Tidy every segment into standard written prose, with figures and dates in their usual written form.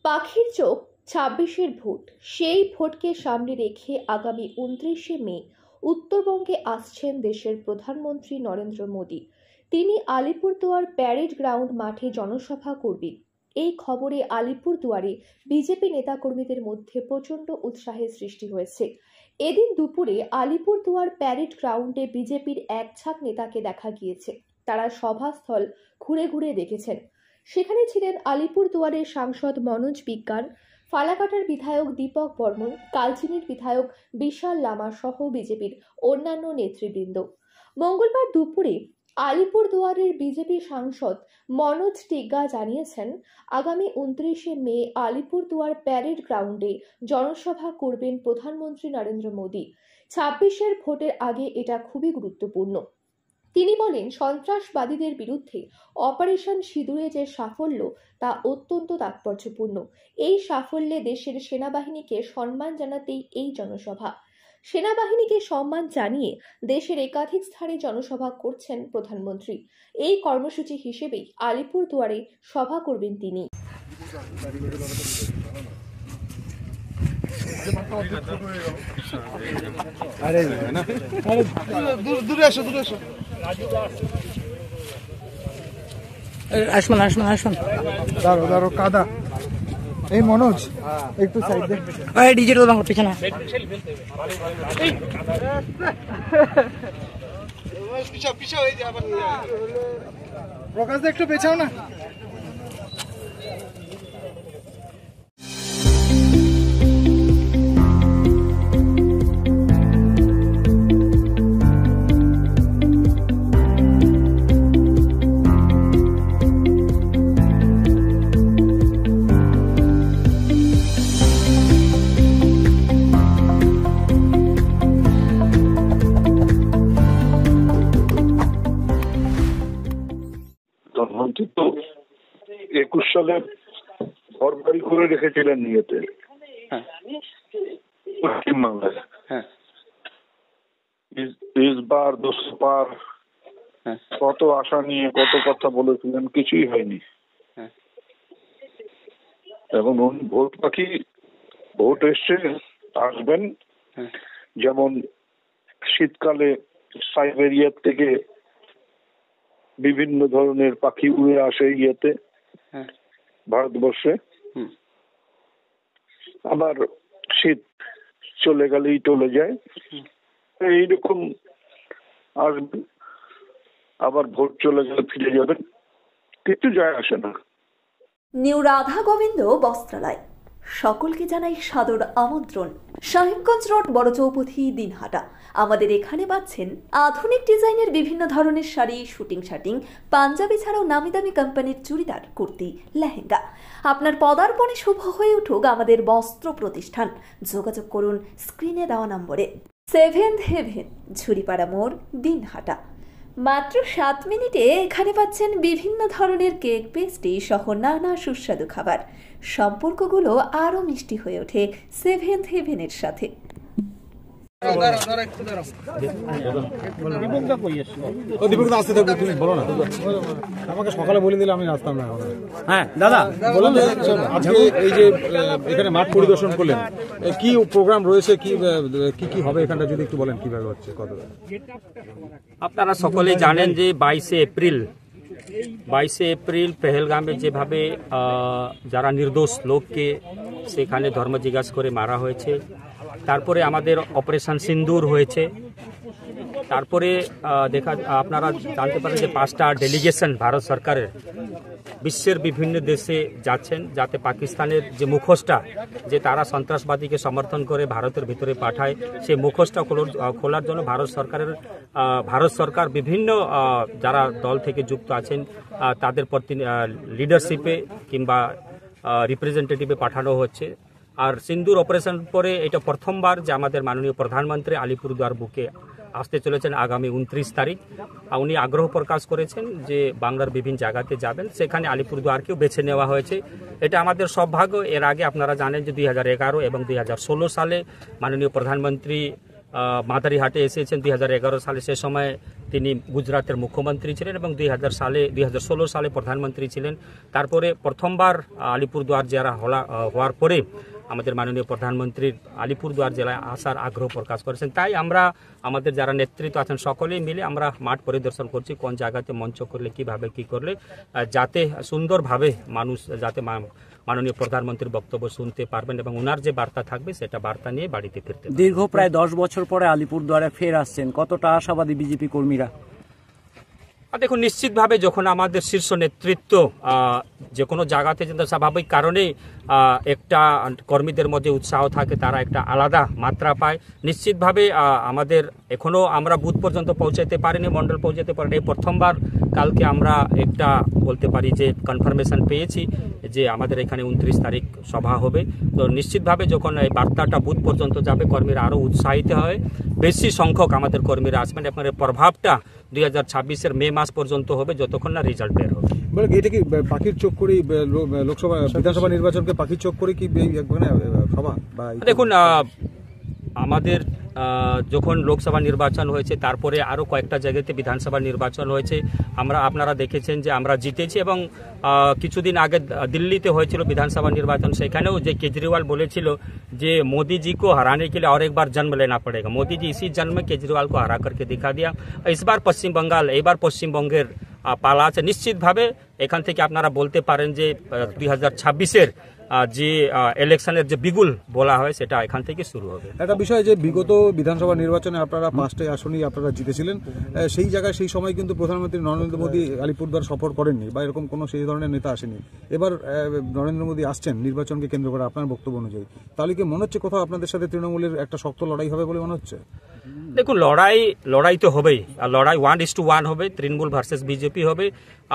পাখির চোখ ২৬-এর ভোট, সেই ভোটকে সামনে রেখে আগামী ২৯শে মে উত্তরবঙ্গে আসছেন দেশের প্রধানমন্ত্রী নরেন্দ্র মোদী। তিনি আলিপুরদুয়ার প্যারেড গ্রাউন্ড মাঠে জনসভা করবেন। এই খবরে আলিপুরদুয়ারে বিজেপি নেতাকর্মীদের মধ্যে প্রচণ্ড উৎসাহের সৃষ্টি হয়েছে। এদিন দুপুরে আলিপুরদুয়ার প্যারেড গ্রাউন্ডে বিজেপির এক ঝাঁক নেতাকে দেখা গিয়েছে। তারা সভাস্থল ঘুরে ঘুরে দেখেছেন। সেখানে ছিলেন আলিপুরদুয়ারের সাংসদ মনোজ বিজ্ঞান, ফালাকাটার বিধায়ক দীপক বর্মন, কালচিনির বিধায়ক বিশাল লামা সহ বিজেপির অন্যান্য নেতৃবৃন্দ। মঙ্গলবার দুপুরে আলিপুরদুয়ারের বিজেপি সাংসদ মনোজ টিগ্গা জানিয়েছেন, আগামী ২৯শে মে আলিপুরদুয়ার প্যারেড গ্রাউন্ডে জনসভা করবেন প্রধানমন্ত্রী নরেন্দ্র মোদী। ২৬-এর ভোটের আগে এটা খুবই গুরুত্বপূর্ণ। তিনি বলেন, সন্ত্রাসবাদীদের বিরুদ্ধে অপারেশন সিঁদুরে যে সাফল্য তা অত্যন্ত তাৎপর্যপূর্ণ। এই সাফল্যে দেশের সেনাবাহিনীকে সম্মান জানাতেই এই জনসভা। সেনাবাহিনীকে সম্মান জানিয়ে দেশের একাধিক স্থানে জনসভা করছেন প্রধানমন্ত্রী। এই কর্মসূচি হিসেবেই আলিপুরদুয়ারে সভা করবেন তিনি। আসুন দাঁড়ো কাদা। এই মনোজ একটু সাইড দে। ডিজিটাল বাংলা পিছনে প্রকাশ দে, একটু পেছাও না। প্রধানমন্ত্রী তো ২১ সালে ঘর বাড়ি করে রেখেছিলেন নিয়েতে পশ্চিমবাংলায়। বার ২০০ পার কত আশা নিয়ে কত কথা বলেছিলেন, কিছুই হয়নি। এখন উনি ভোট পাখি, ভোট এসছে, আসবেন। যেমন শীতকালে সাইবেরিয়ার থেকে বিভিন্ন ধরনের পাখি উড়ে আসে ইয়েতে ভারতবর্ষে, আবার শীত চলে গেলেই চলে যায়, এইরকম আসবেন। আবার ভোট চলে গেলে ফিরে যাবেন, কিছু যায় আসে না। নিউ রাধা গোবিন্দ বস্ত্রালয় সকলকে জানাই সাদর আমন্ত্রণ। সাহেবগঞ্জ রোড, বড় চৌপথি, দিনহাটা। আমাদের এখানে পাচ্ছেন আধুনিক ডিজাইনের বিভিন্ন ধরনের শাড়ি, শুটিং শার্টিং, পাঞ্জাবি ছাড়াও নামি দামি কোম্পানির চুড়িদার, কুর্তি, লেহেঙ্গা। আপনার পদার্পণে শুভ হয়ে উঠুক আমাদের বস্ত্র প্রতিষ্ঠান। যোগাযোগ করুন স্ক্রিনে দেওয়া নম্বরে। সেভেন্থ হেভেন, ঝুড়িপাড়া মোড়, দিনহাটা। মাত্র 7 মিনিটে এখানে পাচ্ছেন বিভিন্ন ধরনের কেক, পেস্ট্রি সহ নানা সুস্বাদু খাবার। সম্পর্কগুলো আরো মিষ্টি হয়ে ওঠে সেভেন্থ হেভেনের সাথে। আমাকে সকালে বলে দিলে আমি আসতাম না। হ্যাঁ দাদা বলুন, আজকে এই যে এখানে মাঠ পরিদর্শন করলেন, কি প্রোগ্রাম রয়েছে, কি কি হবে এখানটা যদি একটু বলেন, কিভাবে হচ্ছে, কত? আপনারা সকলেই জানেন যে 22শে এপ্রিল পেহেলগামে যেভাবে যারা নির্দোষ লোককে সেখানে ধর্ম জিজ্ঞাসা করে মারা হয়েছে, তারপরে আমাদের অপারেশন সিন্দুর হয়েছে, তারপরে আপনারা জানতে পারেন যে 5টা ডেলিগেশন ভারত সরকারের বিশ্বের বিভিন্ন দেশে যাচ্ছেন, যাতে পাকিস্তানের যে মুখোশটা যে তারা সন্ত্রাসবাদীকে সমর্থন করে ভারতের ভিতরে পাঠায়, সেই মুখোশটা খোলার জন্য ভারত সরকার বিভিন্ন যারা দল থেকে যুক্ত আছেন তাদের লিডারশিপে কিংবা রিপ্রেজেন্টেটিভে পাঠানো হচ্ছে। আর সিন্দুর অপারেশন পরে এটা প্রথমবার যে আমাদের মাননীয় প্রধানমন্ত্রী আলিপুরদুয়ার বুকে আসতে চলেছেন আগামী 29 তারিখ। উনি আগ্রহ প্রকাশ করেছেন যে বাংলার বিভিন্ন জায়গাতে যাবেন, সেখানে আলিপুরদুয়ারকেও বেছে নেওয়া হয়েছে। এটা আমাদের সৌভাগ্য। এর আগে আপনারা জানেন যে 2011 এবং 2016 সালে মাননীয় প্রধানমন্ত্রী মাদারিহাটে এসেছেন 2011 সালে। সে সময় তিনি গুজরাটের মুখ্যমন্ত্রী ছিলেন এবং 2016 সালে প্রধানমন্ত্রী ছিলেন। তারপরে প্রথমবার আলিপুরদুয়ার জেলা হওয়ার পরে আমাদের মাননীয় প্রধানমন্ত্রীর আলিপুরদুয়ার জেলায় আসার আগ্রহ প্রকাশ করেছেন। তাই আমরা আমাদের যারা নেতৃত্ব আছেন সকলেই মিলে আমরা মাঠ পরিদর্শন করছি, কোন জায়গাতে মঞ্চ করলে কিভাবে কি করলে যাতে সুন্দরভাবে মানুষ যাতে মাননীয় প্রধানমন্ত্রীর বক্তব্য শুনতে পারবেন এবং ওনার যে বার্তা থাকবে সেটা বার্তা নিয়ে বাড়িতে ফিরতে। দীর্ঘ প্রায় 10 বছর পরে আলিপুরদুয়ারে ফের আসছেন, কতটা আশাবাদী বিজেপি কর্মীরা? দেখুন, নিশ্চিতভাবে যখন আমাদের শীর্ষ নেতৃত্ব যে কোনো জায়গাতে যেন স্বাভাবিক কারণে একটা কর্মীদের মধ্যে উৎসাহ থাকে, তারা একটা আলাদা মাত্রা পায়। নিশ্চিতভাবে আমাদের এখনও আমরা বুথ পর্যন্ত পৌঁছাতে পারিনি, মণ্ডল পৌঁছাতে পারিনি। এই প্রথমবার কালকে আমরা একটা বলতে পারি যে কনফার্মেশন পেয়েছি যে আমাদের এখানে 29 তারিখ সভা হবে। তো নিশ্চিতভাবে যখন এই বার্তাটা বুথ পর্যন্ত যাবে, কর্মীরা আরও উৎসাহিত হয়, বেশি সংখ্যক আমাদের কর্মীরা আসবেন এবং এর প্রভাবটা 2026-এর মে মাস পর্যন্ত হবে, যতক্ষণ না রেজাল্ট বের হবে। এটা কি পাখির চোখ করে লোকসভা বিধানসভা নির্বাচনকে পাখির চোখ করে কি সভা? দেখুন, আমাদের যখন লোকসভা নির্বাচন হয়েছে তারপরে আরও কয়েকটা জায়গাতে বিধানসভা নির্বাচন হয়েছে, আপনারা দেখেছেন যে আমরা জিতেছি এবং কিছুদিন আগে দিল্লিতে হয়েছিল বিধানসভা নির্বাচন। সেখানেও যে কেজরিওয়াল বলেছিল যে मोदी जी को हराने के लिए और एक बार जन्म लेना पड़ेगा, मोदी जी इसी जन्म में केजरीवाल को हरा करके दिखा दिया। इस बार पश्चिम बंगाल, এবার পশ্চিমবঙ্গের পালা আছে। নিশ্চিতভাবে এখান থেকে আপনারা বলতে পারেন যে 2026-এর যে ইলেকশনের যে বিগুল বলা হয় সেটা এখান থেকে শুরু হবে। একটা বিষয় যে বিগত বিধানসভা নির্বাচনে আপনারা 5টি আসনই আপনারা জিতেছিলেন, সেই জায়গায় সেই সময় কিন্তু প্রধানমন্ত্রী নরেন্দ্র মোদী আলিপুরদুয়ার সফর করেননি বা এরকম কোনো সেই ধরনের নেতা আসেনি। এবার নরেন্দ্র মোদী আসছেন নির্বাচনকে কেন্দ্র করে, আপনার বক্তব্য অনুযায়ী তাহলে কি মনে হচ্ছে কোথাও আপনাদের সাথে তৃণমূলের একটা শক্ত লড়াই হবে বলে মনে হচ্ছে? দেখুন, লড়াই তো হবেই, আর লড়াই 1:1 হবে, তৃণমূল ভার্সেস বিজেপি হবে।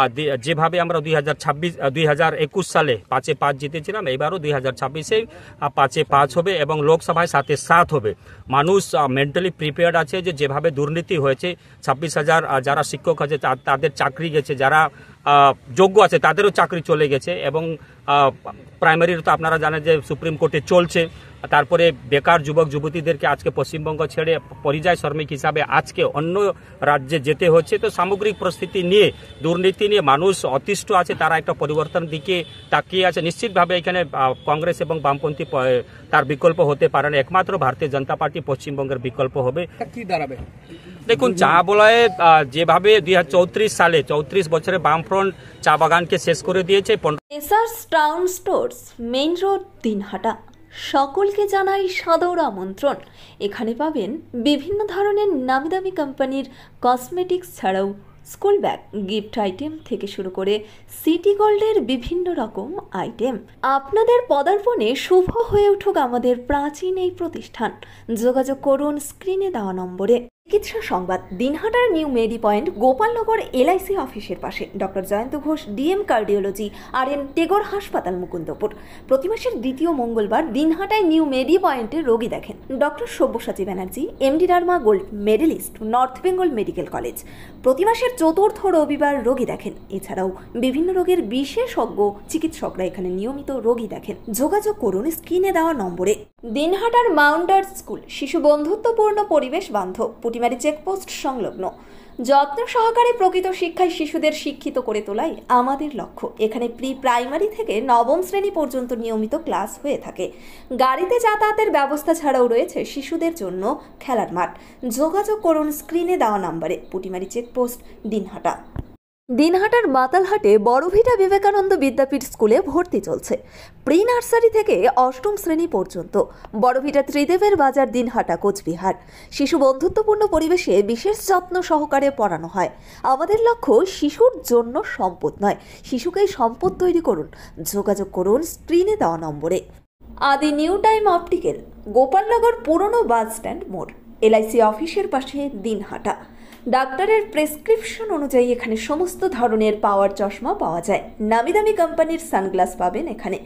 আর যেভাবে আমরা 2021 সালে 5-5 জিতেছিলাম, এবারও 2026-এ 5-5 হবে এবং লোকসভায় 7-7 হবে। মানুষ মেন্টালি প্রিপেয়ার্ড আছে যে যেভাবে দুর্নীতি হয়েছে, 26,000 যারা শিক্ষক আছে তাদের চাকরি গেছে, যারা যোগ্য আছে তাদেরও চাকরি চলে গেছে এবং প্রাইমারির তো আপনারা জানেন যে সুপ্রিম কোর্টে চলছে। তারপরে বেকার যুবক যুবতীদেরকে আজকে পশ্চিমবঙ্গ ছেড়ে পরিযায়ী শ্রমিক হিসাবে আজকে অন্য রাজ্যে যেতে হচ্ছে। তো সামগ্রিক পরিস্থিতি নিয়ে, দুর্নীতি নিয়ে মানুষ অতিষ্ঠ আছে, তারা একটা পরিবর্তন দিকে তাকিয়ে আছে। নিশ্চিতভাবে এখানে কংগ্রেস এবং বামপন্থী তার বিকল্প হতে পারে না, একমাত্র ভারতীয় জনতা পার্টি পশ্চিমবঙ্গের বিকল্প হবে। কি দাঁড়াবে? দেখুন, চা বলয়ে যেভাবে 2034 সালে 34 বছরে বামফ্রন্ট চা বাগানকে শেষ করে দিয়েছে। SRS town stores, main road, Dinhata. সকলকে জানাই সাদর আমন্ত্রণ। এখানে পাবেন বিভিন্ন ধরনের নামি দামি কোম্পানির কসমেটিক্স ছাড়াও স্কুল ব্যাগ, গিফট আইটেম থেকে শুরু করে সিটি গোল্ডের বিভিন্ন রকম আইটেম। আপনাদের পদার্পণে শুভ হয়ে উঠুক আমাদের প্রাচীন এই প্রতিষ্ঠান। যোগাযোগ করুন স্ক্রিনে দেওয়া নম্বরে। চিকিৎসা সংবাদ, দিনহাটার নিউ মেডি পয়েন্ট, গোপালনগর LIC অফিসের পাশে। Doctor Jayanta Ghosh, DM cardiology, RN Tagore হাসপাতাল, মুকুন্দপুর। প্রতি মাসের দ্বিতীয় মঙ্গলবার দিনহাটায় নিউ মেডি পয়েন্টে রোগী দেখেন doctor Sabyasachi Banerjee, MD derma gold medallist, North Bengal medical college. প্রতি মাসের চতুর্থ রবিবার রোগী দেখেন। এছাড়াও বিভিন্ন রোগের বিশেষজ্ঞ চিকিৎসকরা এখানে নিয়মিত রোগী দেখেন। যোগাযোগ করুন স্ক্রিনে দেওয়া নম্বরে। দিনহাটার মাউন্টার স্কুল, শিশু বন্ধুত্বপূর্ণ, পরিবেশ বান্ধব, পুটিমারি চেকপোস্ট সংলগ্ন। যত্ন সহকারে প্রকৃত শিক্ষায় শিশুদের শিক্ষিত করে তোলাই আমাদের লক্ষ্য। এখানে প্রাইমারি থেকে নবম শ্রেণী পর্যন্ত নিয়মিত ক্লাস হয়ে থাকে। গাড়িতে যাতায়াতের ব্যবস্থা ছাড়াও রয়েছে শিশুদের জন্য খেলার মাঠ। যোগাযোগ করুন স্ক্রিনে দেওয়া নম্বরে। পুটিমারি চেকপোস্ট, দিনহাটা। দিনহাটার মাতালহাটে বড়ভিটা বিবেকানন্দ বিদ্যাপীঠ স্কুলে ভর্তি চলছে। প্রি নার্সারি থেকে অষ্টম শ্রেণী পর্যন্ত। বড়ভিটা ত্রিদেবের বাজার, দিনহাটা, কোচবিহার। শিশু বন্ধুত্বপূর্ণ পরিবেশে বিশেষ যত্ন সহকারে পড়ানো হয়। আমাদের লক্ষ্য শিশুর জন্য সম্পদ নয়, শিশুকেই সম্পদ তৈরি করুন। যোগাযোগ করুন স্ক্রিনে দেওয়া নম্বরে। আদি নিউ টাইম অপটিক্যাল, গোপালনগর পুরনো বাস স্ট্যান্ড মোড়, LIC অফিসের পাশে, দিনহাটা। ডাক্তারের প্রেসক্রিপশন অনুযায়ী এখানে সমস্ত ধরনের পাওয়ার চশমা পাওয়া যায়। নামি দামি কোম্পানির সানগ্লাস পাবেন এখানে।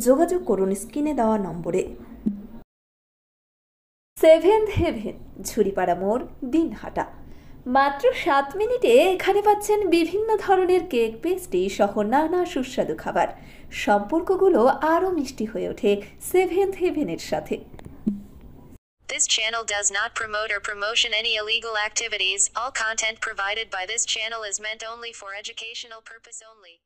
যোগাযোগ করুন স্ক্রিনে দেওয়া নম্বরে। সেভেন্থ হেভেন, ঝুড়িপাড়া মোড়, দিনহাটা। মাত্র 7 মিনিটে এখানে পাচ্ছেন বিভিন্ন ধরনের কেক, পেস্ট্রি সহ নানা সুস্বাদু খাবার। সম্পর্কগুলো আরও মিষ্টি হয়ে ওঠে সেভেন্থ হেভেনের সাথে। This channel does not promote or promotion any illegal activities. All content provided by this channel is meant only for educational purpose only.